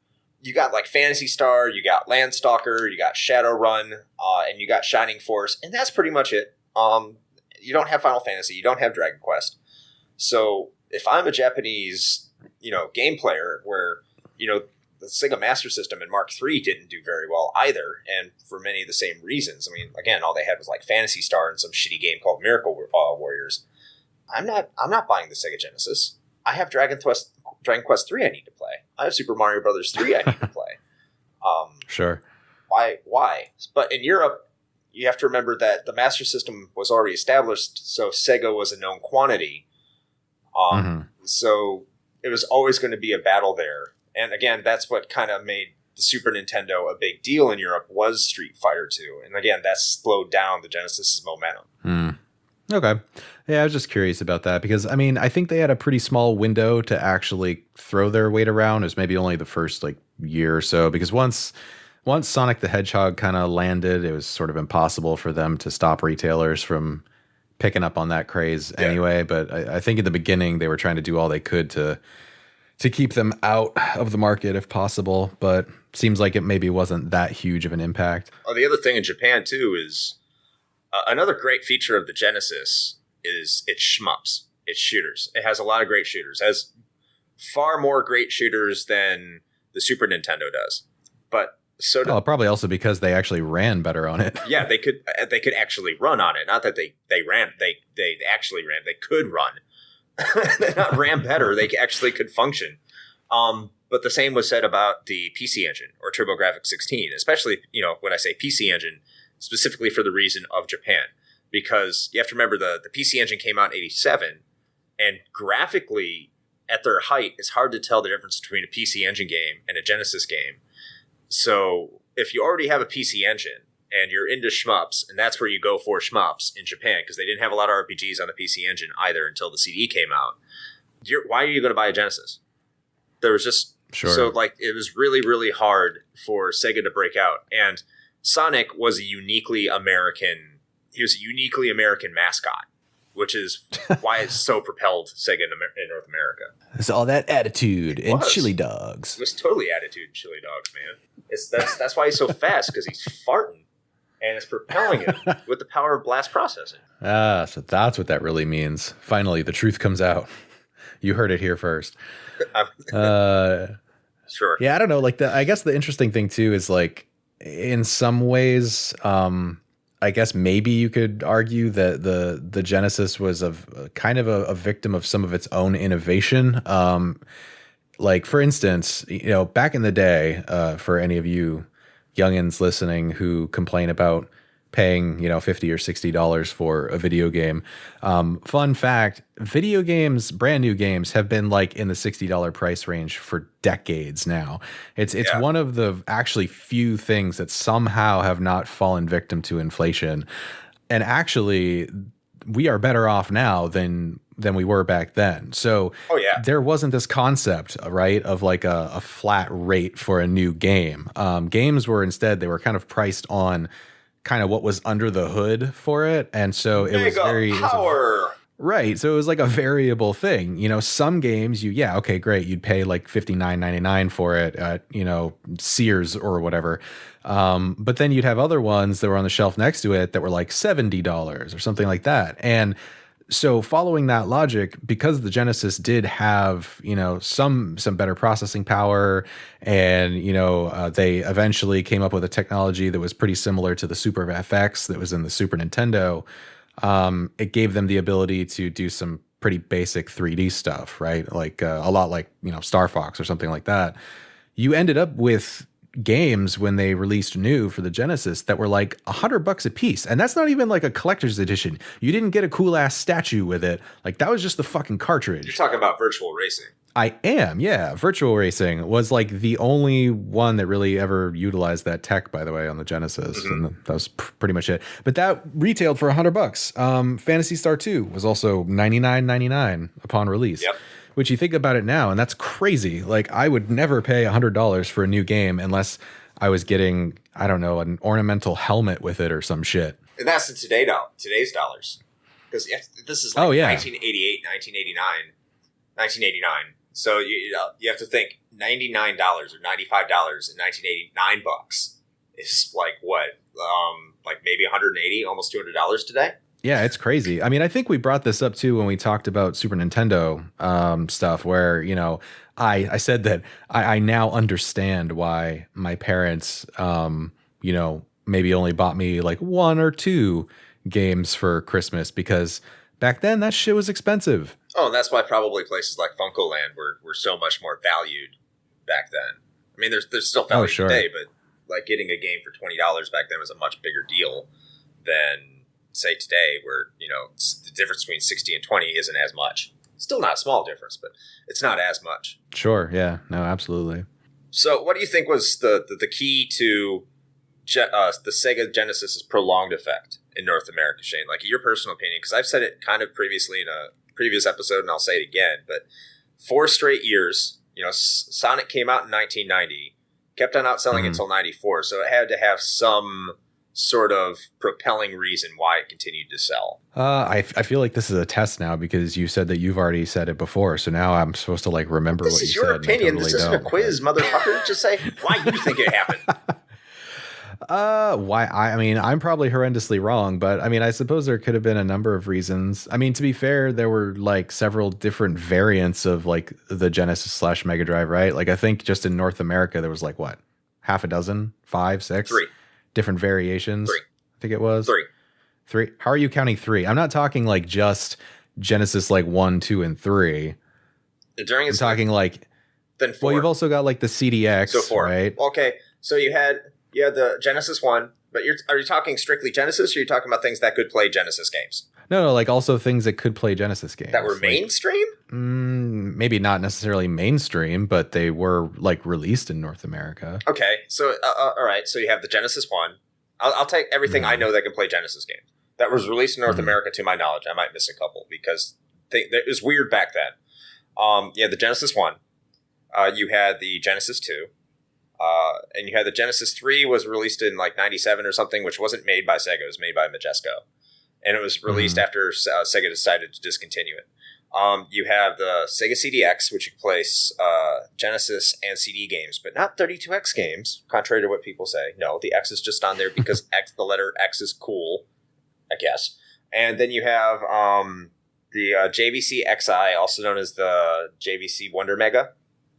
Speaker 2: You got like Phantasy Star, you got Landstalker, you got Shadowrun, and you got Shining Force, and that's pretty much it. You don't have Final Fantasy, you don't have Dragon Quest. So if I'm a Japanese, game player, where the Sega Master System and Mark III didn't do very well either, and for many of the same reasons. I mean, again, all they had was like Phantasy Star and some shitty game called Miracle Warriors. I'm not buying the Sega Genesis. I have Dragon Quest 3 I need to play. I have Super Mario Brothers 3 I need to play.
Speaker 1: Sure.
Speaker 2: Why? But in Europe, you have to remember that the Master System was already established, so Sega was a known quantity. So it was always going to be a battle there. And again, that's what kind of made the Super Nintendo a big deal in Europe, was Street Fighter 2. And again, that slowed down the Genesis's momentum.
Speaker 1: Okay. Yeah, I was just curious about that, because I mean, I think they had a pretty small window to actually throw their weight around. It was maybe only the first like year or so, because once Sonic the Hedgehog kind of landed, it was sort of impossible for them to stop retailers from picking up on that craze anyway. But I think in the beginning they were trying to do all they could to keep them out of the market if possible, but seems like it maybe wasn't that huge of an impact.
Speaker 2: Oh, the other thing in Japan too is another great feature of the Genesis is its shmups, its shooters. It has a lot of great shooters. It has far more great shooters than the Super Nintendo does. But
Speaker 1: probably also because they actually ran better on it.
Speaker 2: Yeah, they could actually run on it. Not that they ran. They actually ran. They could run. They not ran better. They actually could function. But the same was said about the PC Engine or TurboGrafx 16, especially when I say PC Engine, specifically for the reason of Japan, because you have to remember the PC Engine came out in 87, and graphically at their height, it's hard to tell the difference between a PC Engine game and a Genesis game. So if you already have a PC Engine and you're into shmups, and that's where you go for shmups in Japan, because they didn't have a lot of RPGs on the PC Engine either until the CD came out. Why are you going to buy a Genesis? There was just so like it was really, really hard for Sega to break out, and Sonic was a uniquely American. He was a uniquely American mascot, which is why it's so propelled Sega in North America.
Speaker 1: It's all that attitude and chili dogs.
Speaker 2: It was totally attitude and chili dogs, man. That's why he's so fast, because he's farting, and it's propelling him with the power of blast processing.
Speaker 1: So that's what that really means. Finally, the truth comes out. You heard it here first.
Speaker 2: Sure.
Speaker 1: Yeah, I don't know. Like I guess the interesting thing too is like in some ways, I guess maybe you could argue that the Genesis was kind of a victim of some of its own innovation. Like for instance, back in the day, for any of you youngins listening who complain about paying, $50 or $60 for a video game. Fun fact, video games, brand new games have been like in the $60 price range for decades now. It's one of the actually few things that somehow have not fallen victim to inflation. And actually, we are better off now than we were back then. So there wasn't this concept, right, of like a flat rate for a new game. Games were instead, they were kind of priced on kind of what was under the hood for it. And so it was very
Speaker 2: power.
Speaker 1: Right. So it was like a variable thing. Some games okay, great. You'd pay like $59.99 for it at, Sears or whatever. But then you'd have other ones that were on the shelf next to it that were like $70 or something like that. And so following that logic, because the Genesis did have, some better processing power, and, they eventually came up with a technology that was pretty similar to the Super FX that was in the Super Nintendo. It gave them the ability to do some pretty basic 3D stuff, right? Like a lot like, Star Fox or something like that. You ended up with games when they released new for the Genesis that were like $100 a piece, and that's not even like a collector's edition. You didn't get a cool ass statue with it. Like that was just the fucking cartridge.
Speaker 2: You're talking about virtual racing.
Speaker 1: I am, yeah. Virtual racing was like the only one that really ever utilized that tech, by the way, on the Genesis, and that was pretty much it. But that retailed for $100. Phantasy Star 2 was also $99.99 upon release.
Speaker 2: Yep.
Speaker 1: Which you think about it now, and that's crazy. Like I would never pay $100 for a new game unless I was getting, I don't know, an ornamental helmet with it or some shit.
Speaker 2: And that's in today's dollars. Because this is like 1988, 1989. So you have to think $99 or $95 and 1989 bucks is like what? Like maybe 180, almost $200 today?
Speaker 1: Yeah, it's crazy. I mean, I think we brought this up too when we talked about Super Nintendo stuff where, I said that I now understand why my parents, maybe only bought me like one or two games for Christmas, because back then that shit was expensive.
Speaker 2: Oh, and that's why probably places like Funkoland were so much more valued back then. I mean, there's still value today, but like getting a game for $20 back then was a much bigger deal than say today, where the difference between 60 and 20 isn't as much. Still not a small difference, but it's not as much.
Speaker 1: Sure, yeah, no, absolutely.
Speaker 2: So, what do you think was the key to the Sega Genesis's prolonged effect in North America, Shane? Like your personal opinion, because I've said it kind of previously in a previous episode, and I'll say it again. But 4 straight years, Sonic came out in 1990, kept on outselling until 94, so it had to have some sort of propelling reason why it continued to sell.
Speaker 1: I feel like this is a test now, because you said that you've already said it before, so now I'm supposed to like remember what you said.
Speaker 2: This is your opinion. This isn't a quiz, motherfucker. Just say why you think it happened.
Speaker 1: Why? I mean, I'm probably horrendously wrong, but I mean, I suppose there could have been a number of reasons. I mean, to be fair, there were like several different variants of like the Genesis / Mega Drive, right? Like I think just in North America there was like what, half a dozen, 5, 6,
Speaker 2: 3 different
Speaker 1: variations.
Speaker 2: 3.
Speaker 1: I think it was
Speaker 2: 3.
Speaker 1: How are you counting 3? I'm not talking like just Genesis like 1, 2, and 3.
Speaker 2: During its
Speaker 1: I'm talking like
Speaker 2: then 4.
Speaker 1: Well, you've also got like the CDX,
Speaker 2: so 4,
Speaker 1: right?
Speaker 2: Okay, so you had the Genesis 1, but are you talking strictly Genesis, or are you talking about things that could play Genesis games?
Speaker 1: No, like also things that could play Genesis games.
Speaker 2: That were mainstream?
Speaker 1: Maybe not necessarily mainstream, but they were like released in North America.
Speaker 2: Okay, so all right, so you have the Genesis 1. I'll take everything I know that can play Genesis games that was released in North America. To my knowledge, I might miss a couple because it was weird back then. You had the Genesis 1. You had the Genesis 2. And you had the Genesis 3 was released in like 97 or something, which wasn't made by Sega. It was made by Majesco. And it was released after Sega decided to discontinue it. You have the Sega CDX, which you can play Genesis and CD games, but not 32X games, contrary to what people say. No, the X is just on there because the letter X is cool, I guess. And then you have the JVC XI, also known as the JVC Wonder Mega,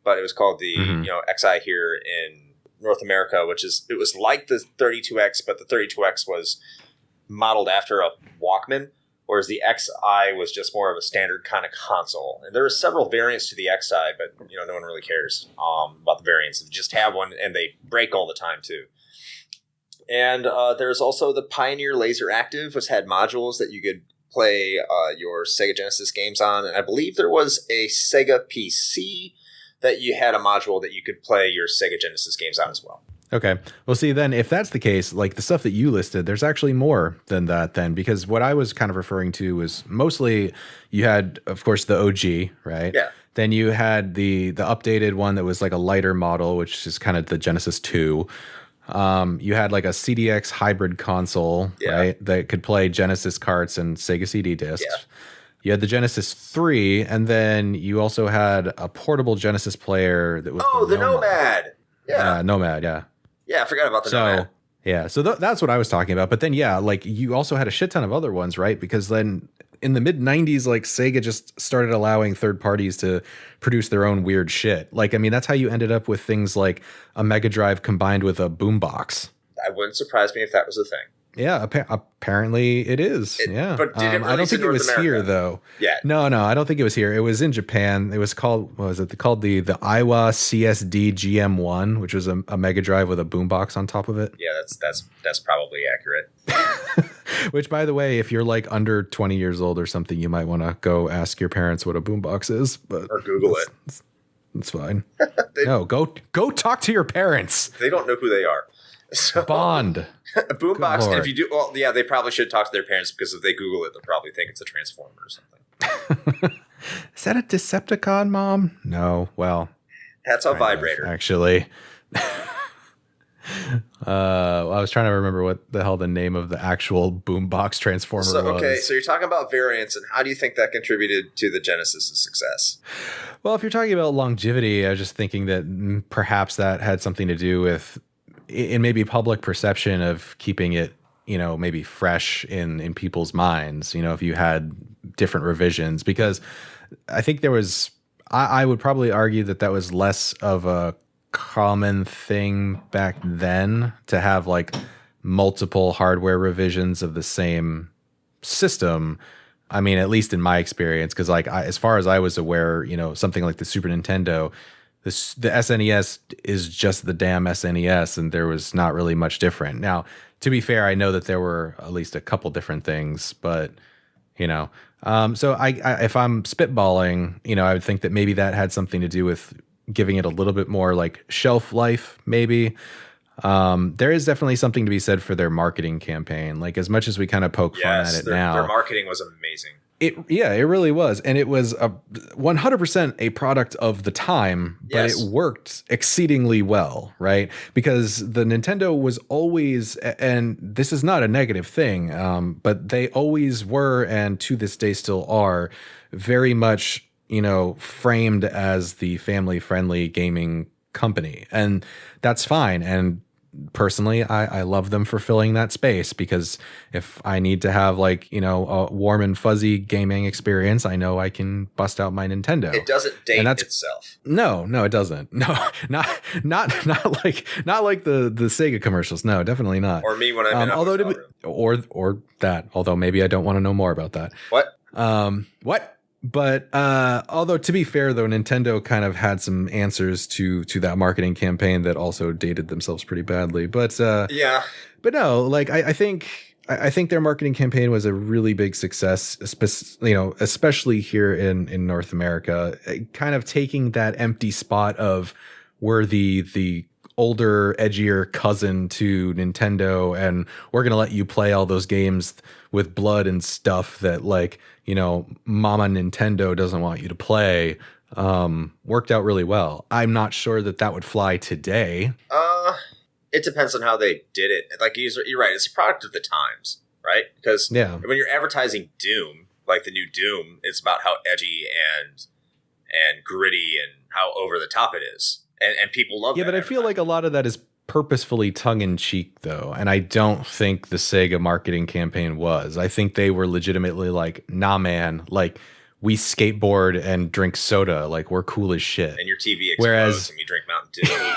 Speaker 2: but it was called the XI here in North America, it was like the 32X, but the 32X was modeled after a Walkman, whereas the XI was just more of a standard kind of console. And there are several variants to the XI, but no one really cares about the variants. They just have one, and they break all the time too. And there's also the Pioneer Laser Active, which had modules that you could play your Sega Genesis games on. And I believe there was a Sega PC that you had a module that you could play your Sega Genesis games on as well.
Speaker 1: Okay. Well, see, then if that's the case, like the stuff that you listed, there's actually more than that then, because what I was kind of referring to was mostly you had, of course, the OG, right?
Speaker 2: Yeah.
Speaker 1: Then you had the updated one that was like a lighter model, which is kind of the Genesis 2. You had like a CDX hybrid console, right, that could play Genesis carts and Sega CD discs.
Speaker 2: Yeah.
Speaker 1: You had the Genesis 3, and then you also had a portable Genesis player that was
Speaker 2: the Nomad. Yeah.
Speaker 1: Nomad, yeah.
Speaker 2: Yeah, I forgot about the Nomad.
Speaker 1: Yeah, so that's what I was talking about. But then, yeah, like you also had a shit ton of other ones, right? Because then in the mid-90s, like Sega just started allowing third parties to produce their own weird shit. Like, I mean, that's how you ended up with things like a Mega Drive combined with a boombox.
Speaker 2: That wouldn't surprise me if that was a thing.
Speaker 1: Yeah, apparently it is. Yeah,
Speaker 2: but did it
Speaker 1: I don't think it was here though.
Speaker 2: Yeah,
Speaker 1: no, I don't think it was here. It was in Japan. It was called called the Aiwa CSD GM1, which was a Mega Drive with a boombox on top of it.
Speaker 2: Yeah, that's probably accurate.
Speaker 1: Which, by the way, if you're like under 20 years old or something, you might want to go ask your parents what a boombox is,
Speaker 2: or Google it.
Speaker 1: It's fine. No, go talk to your parents.
Speaker 2: They don't know who they are. So,
Speaker 1: Bond.
Speaker 2: A boombox, and if you do, well, yeah, they probably should talk to their parents because if they Google it, they'll probably think it's a Transformer or something.
Speaker 1: Is that a Decepticon, Mom? No, well,
Speaker 2: that's a vibrator.
Speaker 1: Actually, I was trying to remember what the hell the name of the actual boombox Transformer was.
Speaker 2: Okay, so you're talking about variants, and how do you think that contributed to the Genesis' success?
Speaker 1: Well, if you're talking about longevity, I was just thinking that perhaps that had something to do with in maybe public perception of keeping it, maybe fresh in people's minds, if you had different revisions, because I think there was, I would probably argue that was less of a common thing back then to have like multiple hardware revisions of the same system. I mean, at least in my experience, because like as far as I was aware, something like the Super Nintendo, the SNES is just the damn SNES, and there was not really much different. Now, to be fair, I know that there were at least a couple different things, but so I if I'm spitballing, I would think that maybe that had something to do with giving it a little bit more like shelf life, maybe. There is definitely something to be said for their marketing campaign. Like, as much as we kind of poke fun at it now,
Speaker 2: their marketing was amazing.
Speaker 1: It really was. And it was 100% a product of the time, but it worked exceedingly well, right? Because the Nintendo was always, and this is not a negative thing, but they always were, and to this day still are, very much, framed as the family-friendly gaming company. And that's fine. And personally, I love them for filling that space, because if I need to have like, a warm and fuzzy gaming experience, I know I can bust out my Nintendo.
Speaker 2: It doesn't date itself.
Speaker 1: No, it doesn't. No, not like the Sega commercials. No, definitely not.
Speaker 2: Or me when I'm in
Speaker 1: or that. Although maybe I don't want to know more about that.
Speaker 2: What?
Speaker 1: What? But although, to be fair, though, Nintendo kind of had some answers to that marketing campaign that also dated themselves pretty badly. But but no, like I think their marketing campaign was a really big success, especially here in North America, kind of taking that empty spot of we're the older, edgier cousin to Nintendo, and we're going to let you play all those games with blood and stuff that, like, you know, Mama Nintendo doesn't want you to play, worked out really well. I'm not sure that that would fly today.
Speaker 2: It depends on how they did it. Like, you're right. It's a product of the times, right? Because when you're advertising Doom, like the new Doom, it's about how edgy and gritty and how over the top it is. And people love that.
Speaker 1: Yeah, but I feel like a lot of that is purposefully tongue-in-cheek, though. And I don't think the Sega marketing campaign was. I think they were legitimately like, nah, man, like, we skateboard and drink soda. Like, we're cool as shit.
Speaker 2: And your TV explodes and you drink Mountain Dew.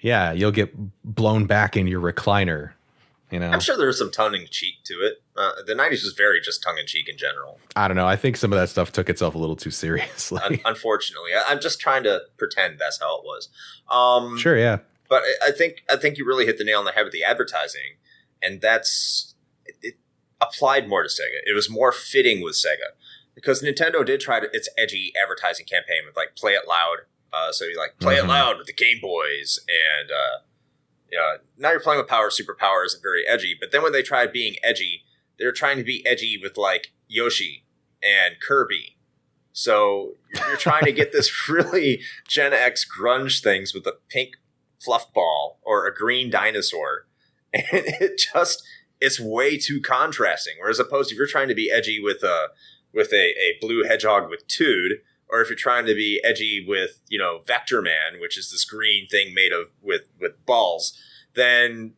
Speaker 1: Yeah, you'll get blown back in your recliner. You know,
Speaker 2: I'm sure there was some tongue-in-cheek to it. The 90s was very just tongue-in-cheek in general.
Speaker 1: I don't know. I think some of that stuff took itself a little too seriously.
Speaker 2: Unfortunately. I'm just trying to pretend that's how it was.
Speaker 1: Sure, yeah.
Speaker 2: But I think you really hit the nail on the head with the advertising. And it applied more to Sega. It was more fitting with Sega. Because Nintendo did try its edgy advertising campaign with, like, Play It Loud. So you, like, play it loud with the Game Boys and... now you're playing with Power Superpower isn't very edgy, but then when they tried being edgy, they were trying to be edgy with like Yoshi and Kirby. So you're trying to get this really Gen X grunge things with a pink fluff ball or a green dinosaur, and it's way too contrasting. Whereas opposed, if you're trying to be edgy with a blue hedgehog with Toad, or if you're trying to be edgy with, you know, Vector Man, which is this green thing made of with balls, then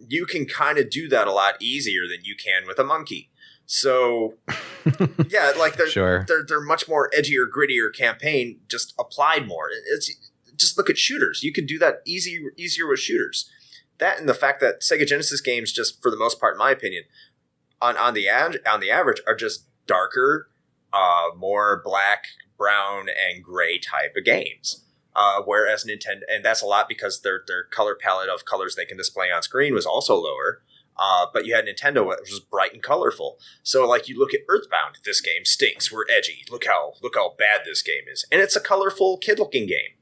Speaker 2: you can kind of do that a lot easier than you can with a monkey. So, yeah, like they're much more edgier, grittier campaign, just applied more. It's just look at shooters. You can do that easier with shooters. That and the fact that Sega Genesis games, just for the most part, in my opinion, on the average, are just darker, more black, brown and gray type of games, whereas Nintendo, and that's a lot because their color palette of colors they can display on screen was also lower. But you had Nintendo, which was bright and colorful. So, like, you look at Earthbound, this game stinks. We're edgy. Look how bad this game is, and it's a colorful, kid-looking game,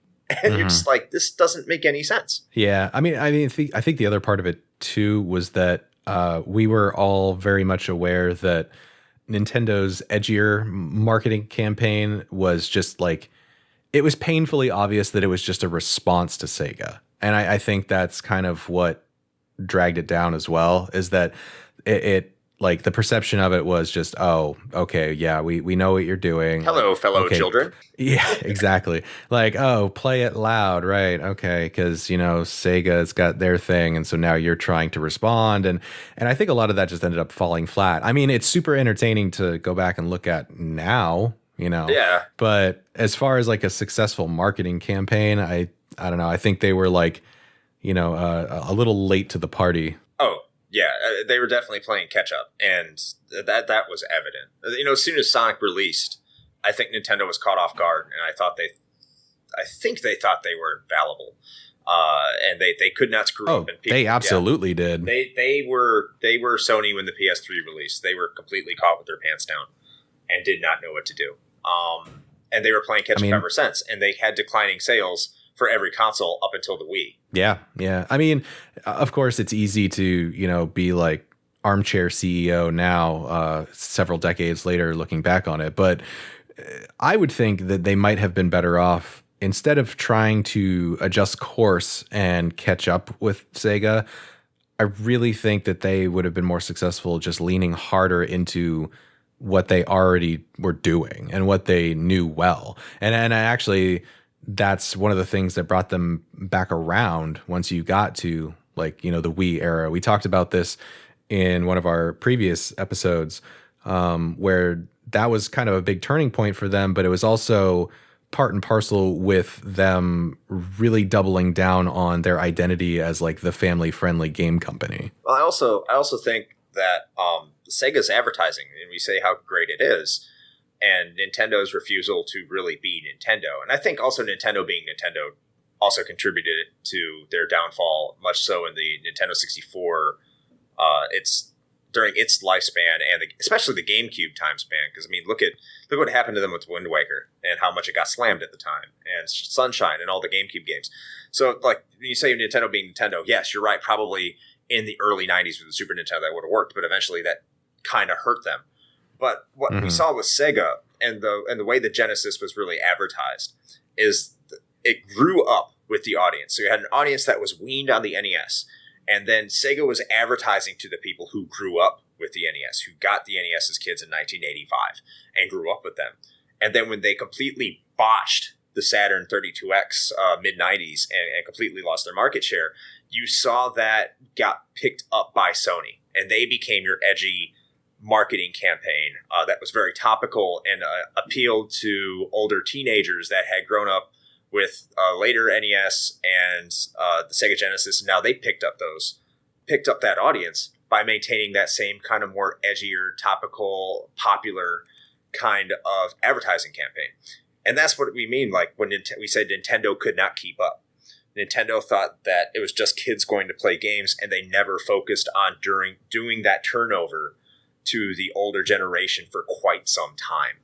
Speaker 2: and you're just like, this doesn't make any sense.
Speaker 1: Yeah, I think the other part of it too was that we were all very much aware that Nintendo's edgier marketing campaign was just like, it was painfully obvious that it was just a response to Sega. And I think that's kind of what dragged it down as well, is that it like the perception of it was just, oh, okay, yeah, we know what you're doing.
Speaker 2: Hello, fellow children.
Speaker 1: Yeah, exactly. Like, oh, play it loud, right? Okay, because, you know, Sega's got their thing, and so now you're trying to respond, and I think a lot of that just ended up falling flat. I mean, it's super entertaining to go back and look at now, you know.
Speaker 2: Yeah.
Speaker 1: But as far as like a successful marketing campaign, I don't know. I think they were like, you know, a little late to the party.
Speaker 2: Oh. Yeah, they were definitely playing catch up, and that was evident. You know, as soon as Sonic released, I think Nintendo was caught off guard, and I think they thought they were infallible, and they could not screw up. And people,
Speaker 1: they absolutely did.
Speaker 2: They were Sony when the PS3 released. They were completely caught with their pants down, and did not know what to do. And they were playing catch up ever since, and they had declining sales for every console up until the Wii.
Speaker 1: Yeah. I mean, of course, it's easy to, you know, be like armchair CEO now, several decades later, looking back on it. But I would think that they might have been better off, instead of trying to adjust course and catch up with Sega. I really think that they would have been more successful just leaning harder into what they already were doing and what they knew well. And I actually, that's one of the things that brought them back around once you got to, like, you know, the Wii era. We talked about this in one of our previous episodes, where that was kind of a big turning point for them, but it was also part and parcel with them really doubling down on their identity as like the family-friendly game company.
Speaker 2: Well, I also think that Sega's advertising, and we say how great it is, and Nintendo's refusal to really be Nintendo. And I think also Nintendo being Nintendo also contributed to their downfall, much so in the Nintendo 64, during its lifespan, and especially the GameCube time span. Because, I mean, look what happened to them with Wind Waker. and how much it got slammed at the time, and Sunshine and all the GameCube games. So, like, when you say Nintendo being Nintendo, yes, you're right. Probably in the early 90s with the Super Nintendo that would have worked, but eventually that kind of hurt them. But what we saw with Sega and the way the Genesis was really advertised is it grew up with the audience. So you had an audience that was weaned on the NES, and then Sega was advertising to the people who grew up with the NES, who got the NES as kids in 1985 and grew up with them. And then when they completely botched the Saturn 32X mid-90s and completely lost their market share, you saw that got picked up by Sony, and they became your edgy marketing campaign that was very topical and appealed to older teenagers that had grown up with later NES and the Sega Genesis. And now they picked up that audience by maintaining that same kind of more edgier, topical, popular kind of advertising campaign. And that's what we mean, like when we said Nintendo could not keep up. Nintendo thought that it was just kids going to play games, and they never focused on doing that turnover to the older generation for quite some time.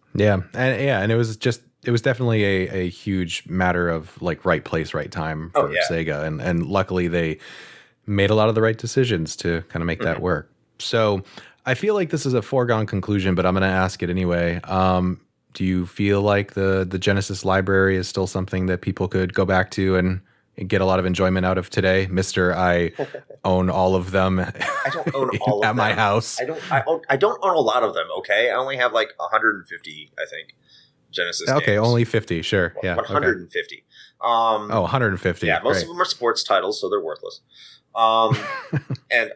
Speaker 1: And it was definitely a huge matter of like right place, right time for Sega, and luckily they made a lot of the right decisions to kind of make that work. So I feel like this is a foregone conclusion, but I'm going to ask it anyway. Do you feel like the Genesis library is still something that people could go back to and get a lot of enjoyment out of today? Mr. I own all of them.
Speaker 2: I don't own all of them
Speaker 1: at my house.
Speaker 2: I don't own a lot of them, okay? I only have like 150, I think, Genesis
Speaker 1: Okay,
Speaker 2: games.
Speaker 1: Only 50, sure. Yeah.
Speaker 2: 150.
Speaker 1: Okay. 150.
Speaker 2: Yeah, most of them are sports titles, so they're worthless. And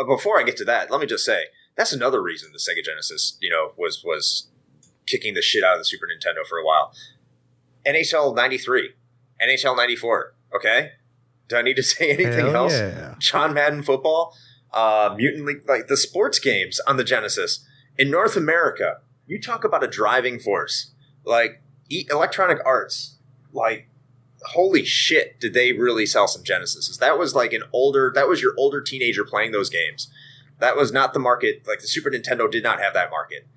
Speaker 2: before I get to that, let me just say that's another reason the Sega Genesis, was kicking the shit out of the Super Nintendo for a while. NHL 93, NHL 94. Okay, do I need to say anything else?
Speaker 1: Yeah.
Speaker 2: John Madden Football, Mutant League, like the sports games on the Genesis in North America. You talk about a driving force, like Electronic Arts, like. Holy shit, did they really sell some Genesises? That was like that was your older teenager playing those games. That was not the market. Like the Super Nintendo did not have that market.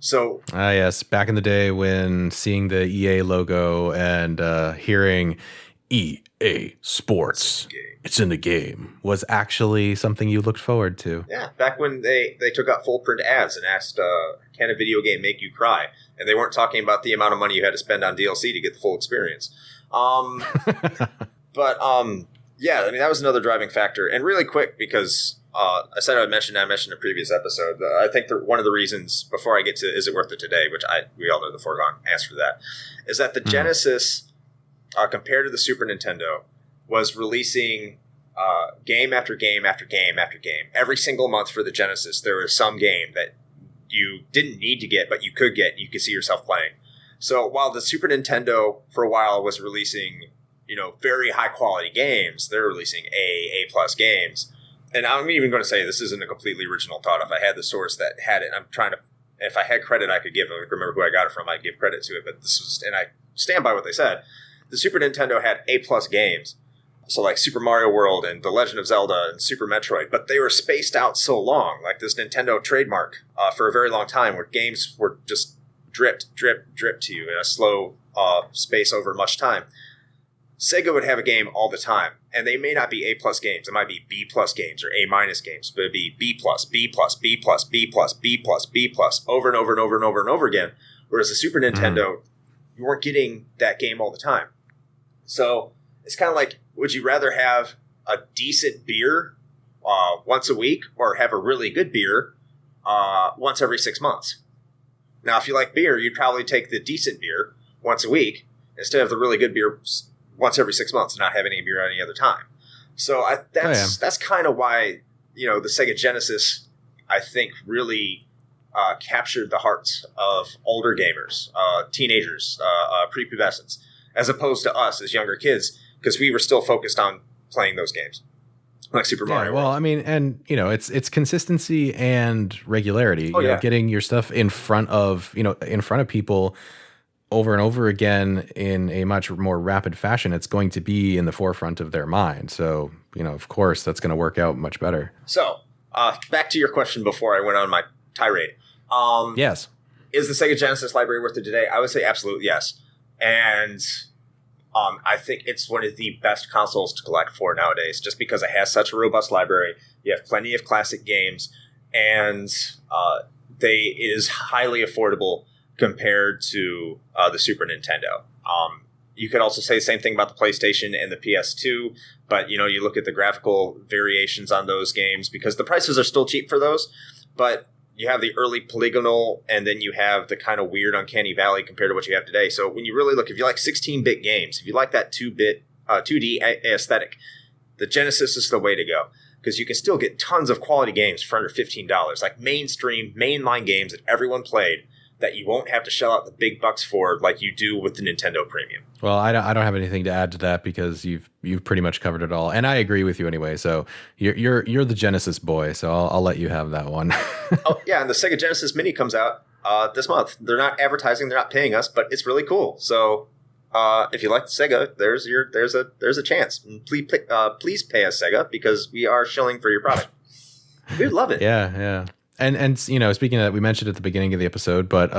Speaker 2: So
Speaker 1: yes, back in the day when seeing the EA logo and hearing EA Sports, it's in the game, was actually something you looked forward to.
Speaker 2: Yeah, back when they took out full print ads and asked, can a video game make you cry? And they weren't talking about the amount of money you had to spend on DLC to get the full experience. That was another driving factor. And really quick, because I mentioned in a previous episode, I think one of the reasons, before I get to Is It Worth It Today, which we all know the foregone answer to that, is that the Genesis, compared to the Super Nintendo, was releasing game after game after game after game. Every single month for the Genesis, there was some game that you didn't need to get, but you could get, and you could see yourself playing. So while the Super Nintendo for a while was releasing, very high quality games, they're releasing A+ games. And I'm even going to say this isn't a completely original thought. If I had the source that had it, if I had credit I could give, I remember who I got it from, I'd give credit to it. But and I stand by what they said. The Super Nintendo had A+ games. So like Super Mario World and The Legend of Zelda and Super Metroid, but they were spaced out so long, like this Nintendo trademark for a very long time, where games were just drip to you in a slow space over much time. Sega would have a game all the time, and they may not be A+ games. It might be B+ games or A- games, but it'd be B+, B+, B+, B+, B+, B+, over and over and over and over and over again. Whereas the Super Nintendo, you weren't getting that game all the time. So it's kind of like, would you rather have a decent beer once a week or have a really good beer once every 6 months? Now, if you like beer, you'd probably take the decent beer once a week instead of the really good beer once every 6 months and not have any beer any other time. So that's kind of why, the Sega Genesis, I think, really captured the hearts of older gamers, teenagers, prepubescents, as opposed to us as younger kids, because we were still focused on playing those games. Like Super Mario World.
Speaker 1: Well, I mean, and it's consistency and regularity. Getting your stuff in front of people over and over again in a much more rapid fashion. It's going to be in the forefront of their mind. So, of course, that's going to work out much better.
Speaker 2: So, back to your question before I went on my tirade.
Speaker 1: Yes.
Speaker 2: Is the Sega Genesis library worth it today? I would say absolutely yes. And I think it's one of the best consoles to collect for nowadays, just because it has such a robust library. You have plenty of classic games, and it is highly affordable compared to the Super Nintendo. You could also say the same thing about the PlayStation and the PS2, but you look at the graphical variations on those games, because the prices are still cheap for those, but you have the early polygonal, and then you have the kind of weird uncanny valley compared to what you have today. So when you really look, if you like 16-bit games, if you like that 2D aesthetic, the Genesis is the way to go, because you can still get tons of quality games for under $15, like mainline games that everyone played, that you won't have to shell out the big bucks for like you do with the Nintendo Premium.
Speaker 1: Well, I don't have anything to add to that, because you've pretty much covered it all, and I agree with you anyway. So you're the Genesis boy, so I'll let you have that one.
Speaker 2: Oh yeah, and the Sega Genesis Mini comes out this month. They're not advertising, they're not paying us, but it's really cool. So if you like the Sega, there's a chance. And please pay us, Sega, because we are shilling for your product. We'd love it.
Speaker 1: Yeah. And speaking of that, we mentioned at the beginning of the episode, but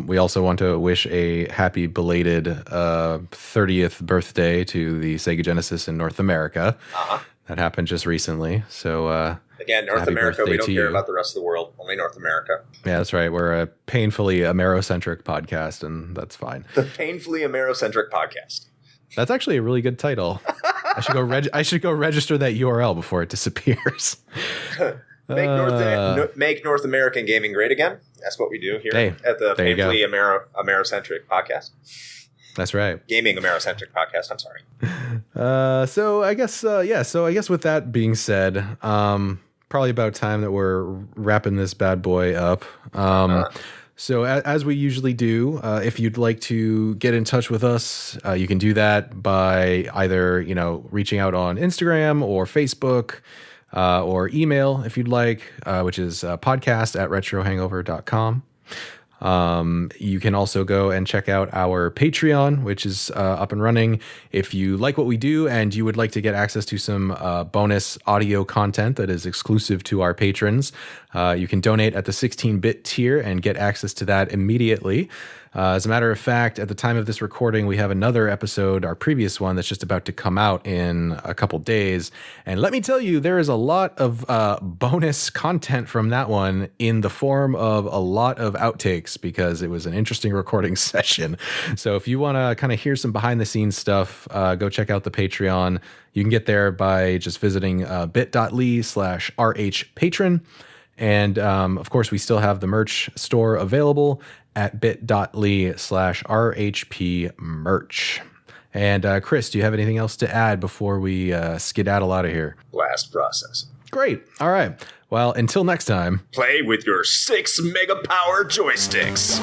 Speaker 1: we also want to wish a happy belated 30th birthday to the Sega Genesis in North America.
Speaker 2: Uh-huh.
Speaker 1: That happened just recently. So
Speaker 2: again, North America, we don't care about the rest of the world, only North America.
Speaker 1: Yeah, that's right. We're a painfully Amerocentric podcast, and that's fine.
Speaker 2: The Painfully Amerocentric Podcast.
Speaker 1: That's actually a really good title. I should go register that URL before it disappears.
Speaker 2: Make North American gaming great again. That's what we do here at the Painfully Amerocentric Podcast.
Speaker 1: That's right.
Speaker 2: Gaming Amerocentric Podcast. I'm sorry.
Speaker 1: So I guess with that being said, probably about time that we're wrapping this bad boy up. So as we usually do, if you'd like to get in touch with us, you can do that by either reaching out on Instagram or Facebook. Or email if you'd like, which is podcast@retrohangover.com. You can also go and check out our Patreon, which is up and running. If you like what we do and you would like to get access to some bonus audio content that is exclusive to our patrons, you can donate at the 16-bit tier and get access to that immediately. As a matter of fact, at the time of this recording, we have another episode, our previous one, that's just about to come out in a couple days. And let me tell you, there is a lot of bonus content from that one in the form of a lot of outtakes, because it was an interesting recording session. So if you want to kind of hear some behind the scenes stuff, go check out the Patreon. You can get there by just visiting bit.ly/rhpatron. And of course, we still have the merch store available at bit.ly/rhpmerch. And Chris, do you have anything else to add before we skedaddle out of here?
Speaker 2: Blast processing.
Speaker 1: Great. All right. Well, until next time.
Speaker 2: Play with your 6 megapower joysticks.